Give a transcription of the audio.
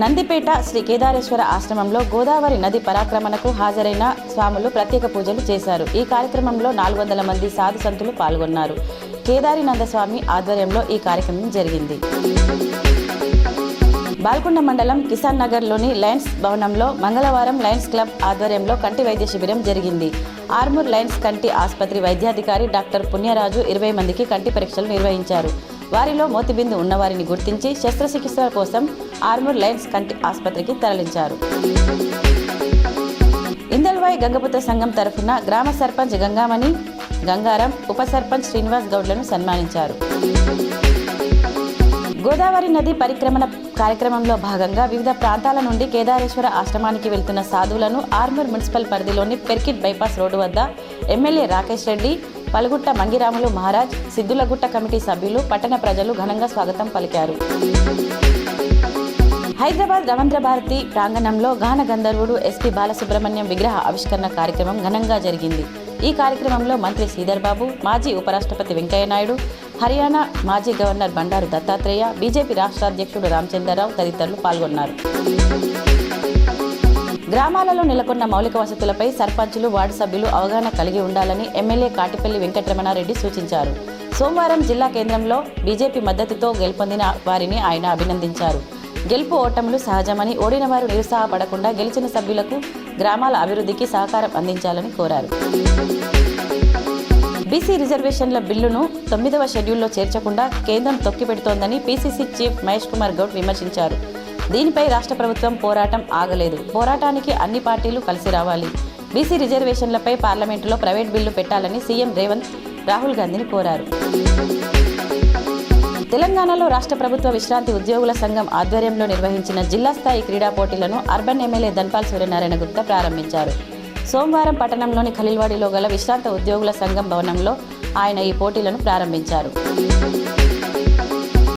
నందిపేట శ్రీ కేదారేశ్వర ఆశ్రమంలో గోదావరి నది పరాక్రమణకు హాజరైన స్వాములు ప్రత్యేక పూజలు చేశారు. ఈ కార్యక్రమంలో 400 మంది సాధు సంతులు పాల్గొన్నారు. కేదారినంద స్వామి ఆధ్వర్యంలో ఈ కార్యక్రమం జరిగింది. బాల్కొండ మండలం కిసాన్ నగర్లోని లయన్స్ భవనంలో మంగళవారం లయన్స్ క్లబ్ ఆధ్వర్యంలో కంటి వైద్య శిబిరం జరిగింది. ఆర్మూర్ లయన్స్ కంటి ఆసుపత్రి వైద్యాధికారి డాక్టర్ పుణ్యరాజు 20 మందికి కంటి పరీక్షలు నిర్వహించారు. వారిలో మోతిబిందు ఉన్నవారిని గుర్తించి శస్త్రచికిత్సల కోసం ఆర్మూర్ లయన్స్ కంటి ఆసుపత్రికి తరలించారు. ఇందల్వాయి గంగపుత్ర సంఘం తరఫున గ్రామ సర్పంచ్ గంగామణి, గంగారం, ఉప సర్పంచ్ శ్రీనివాస్ గౌడ్లను సన్మానించారు. గోదావరి నది పరిక్రమణ కార్యక్రమంలో భాగంగా వివిధ ప్రాంతాల నుండి కేదారేశ్వర ఆశ్రమానికి వెళ్తున్న సాధువులను ఆర్మూర్ మున్సిపల్ పరిధిలోని పెర్కిట్ బైపాస్ రోడ్డు వద్ద ఎమ్మెల్యే రాకేష్ రెడ్డి, పలుగుట్ట మంగిరాములు మహారాజ్, సిద్దులగుట్ట కమిటీ సభ్యులు, పట్టణ ప్రజలు ఘనంగా స్వాగతం పలికారు. హైదరాబాద్ రవీంద్ర భారతి ప్రాంగణంలో గాన గంధర్వుడు ఎస్పీ బాలసుబ్రహ్మణ్యం విగ్రహ ఆవిష్కరణ కార్యక్రమం ఘనంగా జరిగింది. ఈ కార్యక్రమంలో మంత్రి శ్రీధర్ బాబు, మాజీ ఉపరాష్ట్రపతి వెంకయ్య నాయుడు, హర్యానా మాజీ గవర్నర్ బండారు దత్తాత్రేయ, బీజేపీ రాష్ట్ర అధ్యక్షుడు రామచంద్రరావు తదితరులు పాల్గొన్నారు. గ్రామాలలో నెలకొన్న మౌలిక వసతులపై సర్పంచులు, వార్డు సభ్యులు అవగాహన కలిగి ఉండాలని ఎమ్మెల్యే కాటిపల్లి వెంకటరమణారెడ్డి సూచించారు. సోమవారం జిల్లా కేంద్రంలో బీజేపీ మద్దతుతో గెలుపొందిన వారిని ఆయన అభినందించారు. గెలుపు ఓటములు సహజమని, ఓడిన వారు నిరుత్సాహపడకుండా గెలిచిన సభ్యులకు గ్రామాల అభివృద్ధికి సహకారం అందించాలని కోరారు. బీసీ రిజర్వేషన్ల బిల్లును 9వ షెడ్యూల్లో చేర్చకుండా కేంద్రం తొక్కిపెడుతోందని పీసీసీ చీఫ్ మహేష్ కుమార్ గౌడ్ విమర్శించారు. దీనిపై రాష్ట్ర ప్రభుత్వం పోరాటం ఆగలేదు. పోరాటానికి అన్ని పార్టీలు కలిసి రావాలి. బీసీ రిజర్వేషన్లపై పార్లమెంటులో ప్రైవేట్ బిల్లు పెట్టాలని సీఎం రేవంత్ రాహుల్ గాంధీని కోరారు. తెలంగాణలో రాష్ట్ర ప్రభుత్వ విశ్రాంతి ఉద్యోగుల సంఘం ఆధ్వర్యంలో నిర్వహించిన జిల్లా స్థాయి క్రీడా పోటీలను అర్బన్ ఎమ్మెల్యే ధన్పాల్ సూర్యనారాయణ గుప్తా ప్రారంభించారు. సోమవారం పట్టణంలోని ఖలీల్వాడిలో గల విశ్రాంత ఉద్యోగుల సంఘం భవనంలో ఆయన ఈ పోటీలను ప్రారంభించారు.